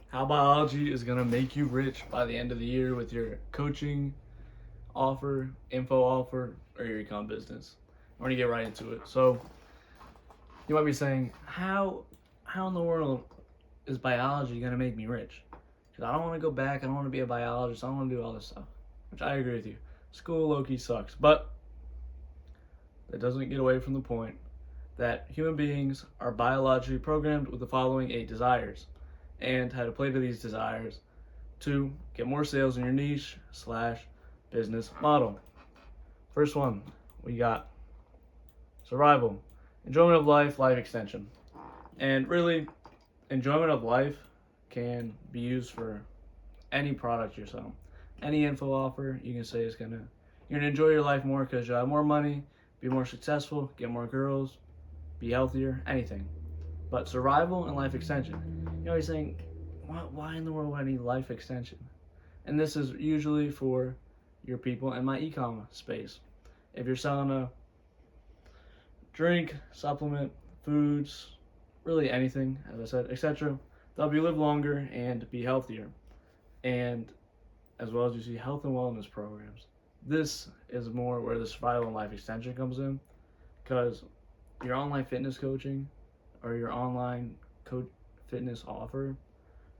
How biology is gonna make you rich by the end of the year with your coaching offer, info offer, or your econ business. We're gonna get right into it. So you might be saying, how in the world is biology gonna make me rich? Because I don't want to go back. I don't want to be a biologist. I don't want to do all this stuff. Which I agree with you. School low-key sucks, but that doesn't get away from the point that human beings are biologically programmed with the following 8 desires, and how to play to these desires to get more sales in your niche slash business model. First one, we got survival, enjoyment of life, life extension. And really, enjoyment of life can be used for any product you're selling. Any info offer, you can say you're gonna enjoy your life more because you'll have more money, be more successful, get more girls, be healthier, anything. But survival and life extension. You're saying, why in the world would I need life extension? And this is usually for your people in my e-com space. If you're selling a drink, supplement, foods, really anything, as I said, etc., to help you live longer and be healthier. And as well as you see health and wellness programs. This is more where the survival and life extension comes in, because your online fitness coaching or your online fitness offer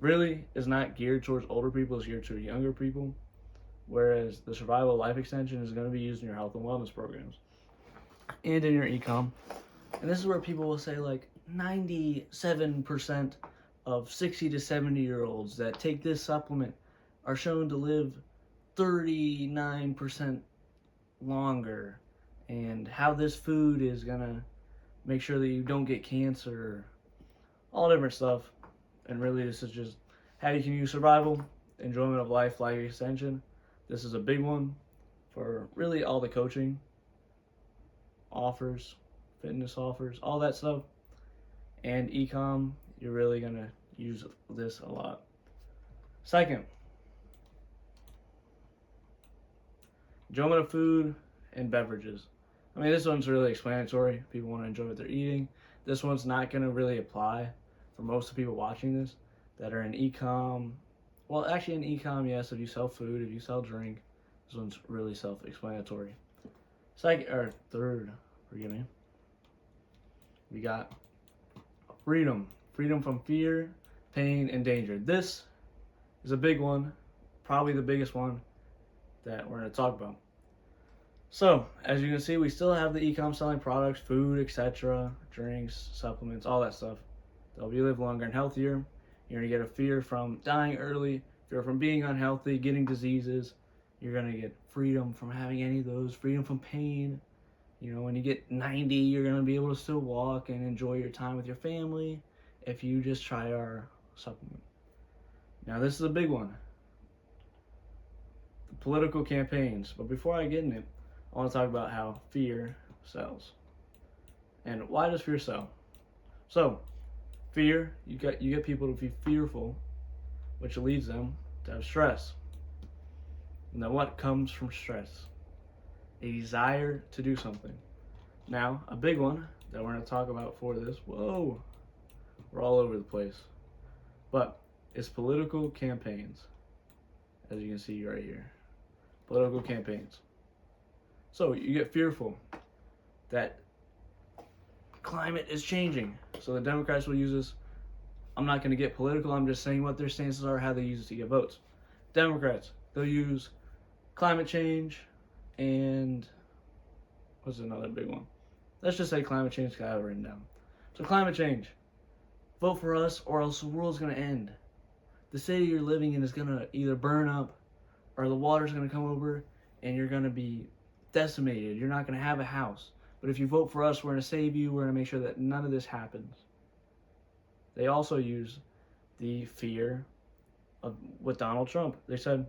really is not geared towards older people, it's geared to younger people, whereas the survival life extension is going to be used in your health and wellness programs and in your ecom. And this is where people will say, like, 97% of 60 to 70 year olds that take this supplement are shown to live 39% longer, and how this food is gonna make sure that you don't get cancer, all different stuff. And really, this is just how you can use survival, enjoyment of life, life extension. This is a big one for really all the coaching offers, fitness offers, all that stuff. And ecom, you're really gonna use this a lot. Second, enjoyment of food and beverages. I mean, this one's really explanatory. People want to enjoy what they're eating. This one's not going to really apply for most of the people watching this that are in ecom. Well, actually, in ecom, yes, if you sell food, if you sell drink, this one's really self-explanatory. Third, forgive me, we got freedom. Freedom from fear, pain, and danger. This is a big one, probably the biggest one that we're going to talk about. So, as you can see, we still have the ecom selling products, food, etc., drinks, supplements, all that stuff to help you live longer and healthier. You're going to get a fear from dying early, fear from being unhealthy, getting diseases. You're going to get freedom from having any of those, freedom from pain. You know, when you get 90, you're going to be able to still walk and enjoy your time with your family if you just try our supplement. Now, this is a big one. The political campaigns. But before I get in it, I want to talk about how fear sells. And why does fear sell? So, fear, you get people to be fearful, which leads them to have stress. And then what comes from stress? A desire to do something. Now, a big one that we're going to talk about for this, whoa, we're all over the place, but it's political campaigns, as you can see right here. Political campaigns. So you get fearful that climate is changing. So the Democrats will use this. I'm not going to get political. I'm just saying what their stances are, how they use it to get votes. Democrats, they'll use climate change and what's another big one? Let's just say climate change, because I have it written down. So climate change. Vote for us or else the world's going to end. The city you're living in is going to either burn up or the water's going to come over and you're going to be decimated. You're not going to have a house. But if you vote for us, we're going to save you. We're going to make sure that none of this happens. They also use the fear of with Donald Trump. They said,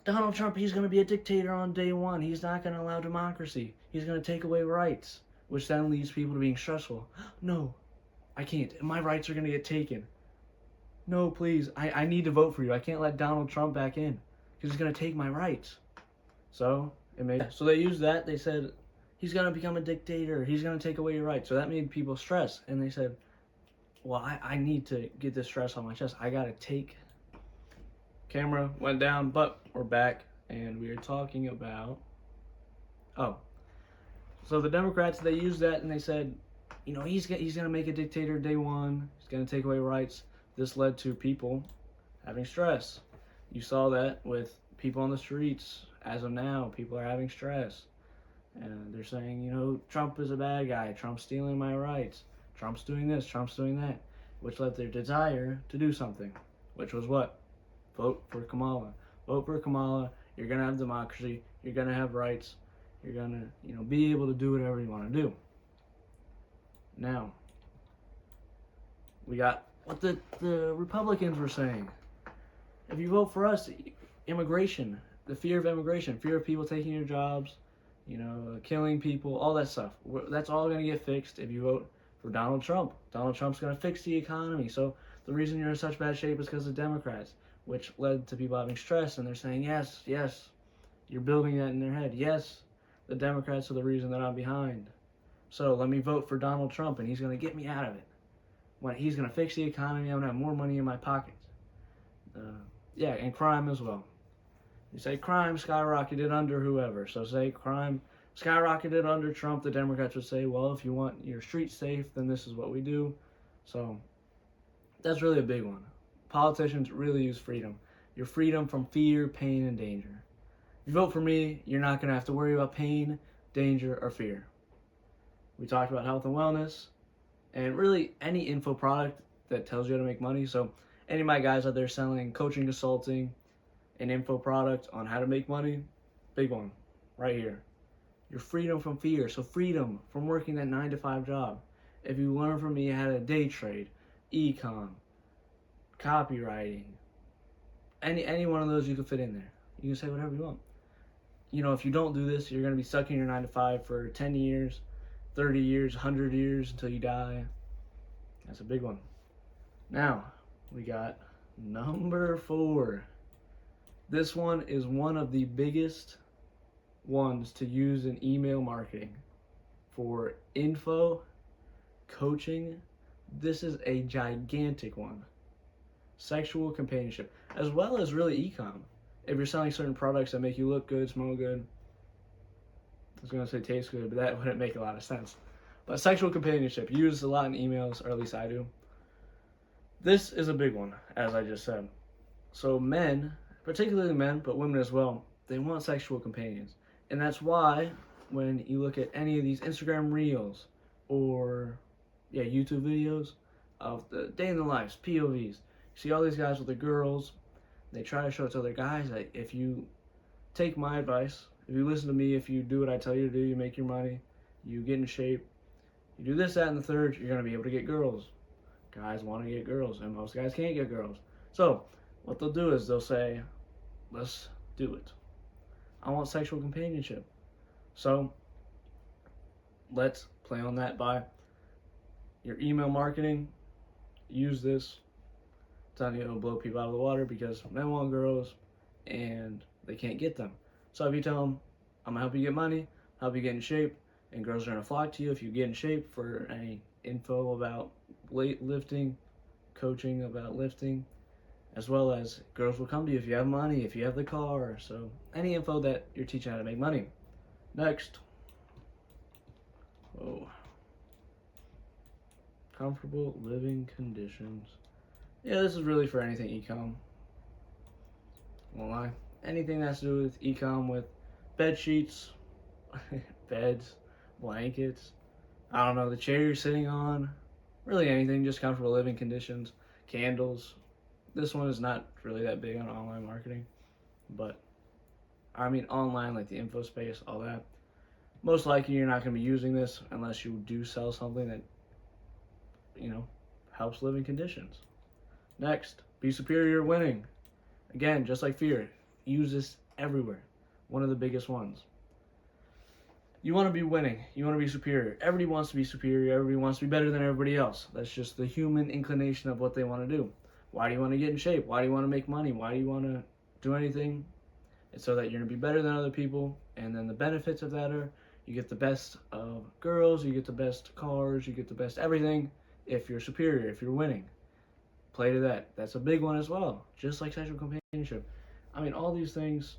Donald Trump, he's going to be a dictator on day one. He's not going to allow democracy. He's going to take away rights, which then leads people to being stressful. No, I can't. My rights are going to get taken. No, please. I need to vote for you. I can't let Donald Trump back in because he's going to take my rights. So they used that. They said, he's going to become a dictator. He's going to take away your rights. So that made people stress. And they said, well, I need to get this stress on my chest. I gotta take. Camera went down, but we're back, and we are talking about. Oh, so the Democrats, they used that and they said, he's gonna make a dictator day one. He's gonna take away rights. This led to people having stress. You saw that with people on the streets. As of now, people are having stress, and they're saying, Trump is a bad guy. Trump's stealing my rights. Trump's doing this. Trump's doing that, which led their desire to do something, which was what? Vote for Kamala. Vote for Kamala. You're gonna have democracy. You're gonna have rights. You're gonna, be able to do whatever you want to do. Now, we got what the Republicans were saying. If you vote for us, immigration, the fear of immigration, fear of people taking your jobs, killing people, all that stuff. That's all gonna get fixed if you vote for Donald Trump. Donald Trump's gonna fix the economy. So the reason you're in such bad shape is because of Democrats, which led to people having stress, and they're saying, yes, you're building that in their head. Yes, the Democrats are the reason that I'm behind. So let me vote for Donald Trump, and he's going to get me out of it. When he's going to fix the economy, I'm going to have more money in my pockets. And crime as well. You say crime skyrocketed under whoever. So say crime skyrocketed under Trump. The Democrats would say, well, if you want your streets safe, then this is what we do. So that's really a big one. Politicians really use freedom. Your freedom from fear, pain, and danger. If you vote for me, you're not going to have to worry about pain, danger, or fear. We talked about health and wellness, and really any info product that tells you how to make money. So any of my guys out there selling coaching, consulting, an info product on how to make money, big one, right here. Your freedom from fear. So freedom from working that 9-to-5 job. If you learn from me how to day trade, econ, copywriting, any one of those you can fit in there. You can say whatever you want. If you don't do this, you're going to be stuck in your 9-to-5 for 10 years, 30 years, 100 years until you die. That's a big one. Now, we got number 4. This one is one of the biggest ones to use in email marketing for info, coaching. This is a gigantic one. Sexual companionship, as well as really e-com. If you're selling certain products that make you look good, smell good, I was going to say taste good, but that wouldn't make a lot of sense. But sexual companionship, used a lot in emails, or at least I do. This is a big one, as I just said. So men, particularly men, but women as well, they want sexual companions. And that's why when you look at any of these Instagram reels or YouTube videos of the day in the lives, POVs, you see all these guys with the girls, they try to show it to other guys that if you take my advice, if you listen to me, if you do what I tell you to do, you make your money, you get in shape, you do this, that, and the third, you're going to be able to get girls. Guys want to get girls, and most guys can't get girls. So what they'll do is they'll say, let's do it. I want sexual companionship. So let's play on that by your email marketing. Use this. Telling you it'll blow people out of the water because men want girls and they can't get them. So if you tell them, I'm going to help you get money, help you get in shape, and girls are going to flock to you if you get in shape for any info about lifting, coaching about lifting, as well as girls will come to you if you have money, if you have the car. So any info that you're teaching how to make money. Next. Comfortable living conditions. Yeah, this is really for anything e-com. Won't lie. Anything that has to do with e-com, with bed sheets, beds, blankets, I don't know, the chair you're sitting on, really anything, just comfortable living conditions, candles. This one is not really that big on online marketing, but I mean online, like the info space, all that. Most likely you're not going to be using this unless you do sell something that, helps living conditions. Next, be superior winning. Again, just like fear, use this everywhere. One of the biggest ones. You want to be winning. You want to be superior. Everybody wants to be superior. Everybody wants to be better than everybody else. That's just the human inclination of what they want to do. Why do you want to get in shape? Why do you want to make money? Why do you want to do anything? It's so that you're going to be better than other people. And then the benefits of that are you get the best of girls, you get the best cars, you get the best everything, if you're superior, if you're winning. Play to that. That's a big one as well. Just like sexual companionship. I mean, all these things.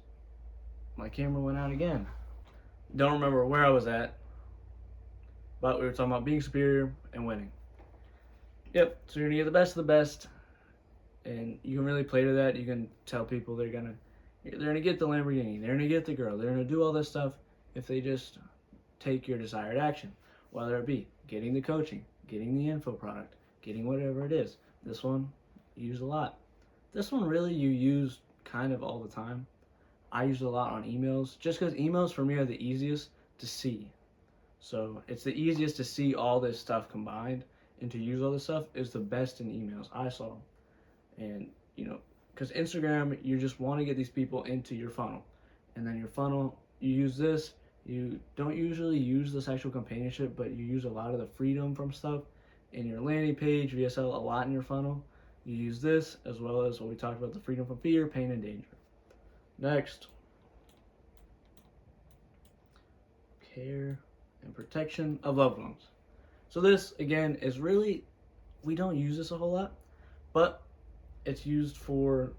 My camera went out again. Don't remember where I was at, but we were talking about being superior and winning. Yep. So you're gonna get the best of the best, and you can really play to that. You can tell people they're gonna get the Lamborghini, they're gonna get the girl, they're gonna do all this stuff if they just take your desired action, whether it be getting the coaching, getting the info product, getting whatever it is. This one you use a lot. This one really you use kind of all the time. I use it a lot on emails, just because emails for me are the easiest to see. So it's the easiest to see all this stuff combined, and to use all this stuff is the best in emails I saw. And because Instagram, you just want to get these people into your funnel, and then your funnel, you use this. You don't usually use the sexual companionship, but you use a lot of the freedom from stuff in your landing page, VSL, a lot in your funnel. You use this as well as what we talked about, the freedom from fear, pain, and danger. Next, care and protection of loved ones. So this, again, is really, we don't use this a whole lot, but it's used for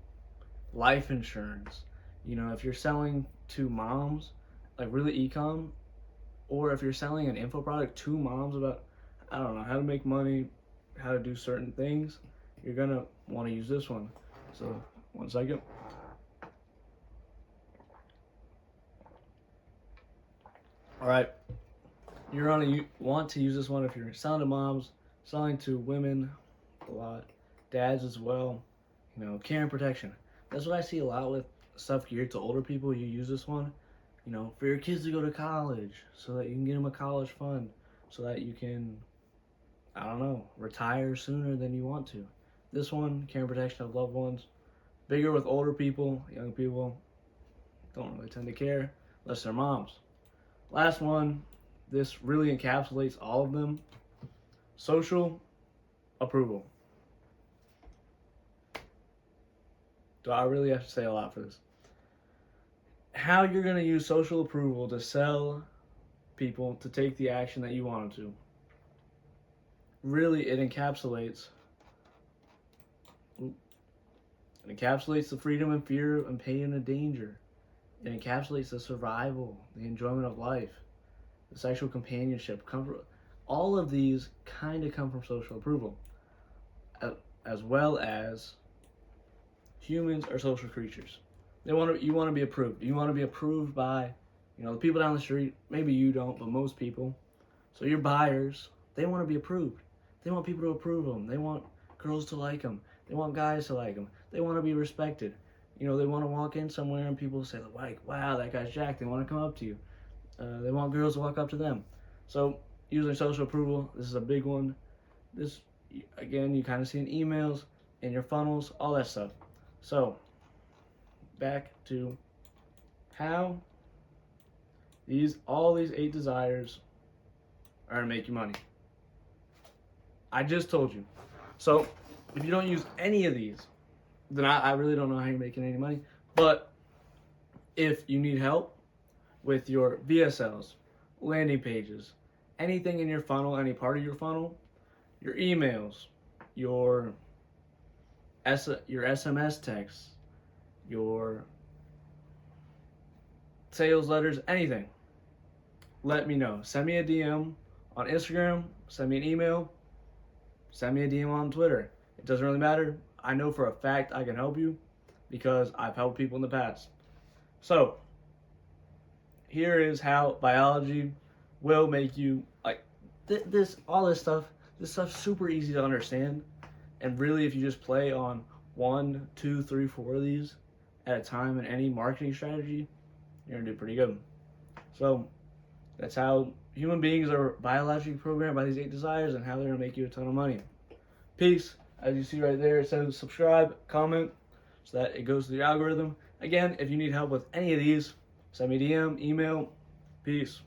life insurance. If you're selling to moms, like really e-com, or if you're selling an info product to moms about, I don't know, how to make money, how to do certain things, you're gonna want to use this one. So, one second. All right, you're gonna want to use this one if you're selling to moms, selling to women a lot, dads as well. Care and protection. That's what I see a lot with stuff geared to older people. You use this one, for your kids to go to college, so that you can get them a college fund, so that you can, I don't know, retire sooner than you want to. This one, care and protection of loved ones, bigger with older people. Young people don't really tend to care unless they're moms. Last one, this really encapsulates all of them. Social approval. Do I really have to say a lot for this? How you're going to use social approval to sell people to take the action that you want them to. Really, it encapsulates the freedom and fear and pain and danger. It encapsulates the survival, the enjoyment of life, the sexual companionship, comfort. All of these kind of come from social approval, as well as humans are social creatures. You want to be approved. You want to be approved by, the people down the street. Maybe you don't, but most people. So your buyers, they want to be approved. They want people to approve them. They want girls to like them. They want guys to like them. They want to be respected. They want to walk in somewhere and people say, like, wow, that guy's jacked. They want to come up to you. They want girls to walk up to them. So using social approval, this is a big one. This, again, you kind of see in emails, in your funnels, all that stuff. So back to how all these 8 desires are going to make you money. I just told you. So if you don't use any of these, then I really don't know how you're making any money. But if you need help with your VSLs, landing pages, anything in your funnel, any part of your funnel, your emails, your SMS texts, your sales letters, anything, let me know. Send me a DM on Instagram, send me an email, send me a DM on Twitter. It doesn't really matter. I know for a fact I can help you because I've helped people in the past. So here is how biology will make you, like, all this stuff. This stuff's super easy to understand. And really, if you just play on 1, 2, 3, 4 of these at a time in any marketing strategy, you're gonna do pretty good. So that's how human beings are biologically programmed by these 8 desires and how they're gonna make you a ton of money. Peace. As you see right there, it says subscribe, comment, so that it goes to the algorithm. Again, if you need help with any of these, send me a DM, email. Peace.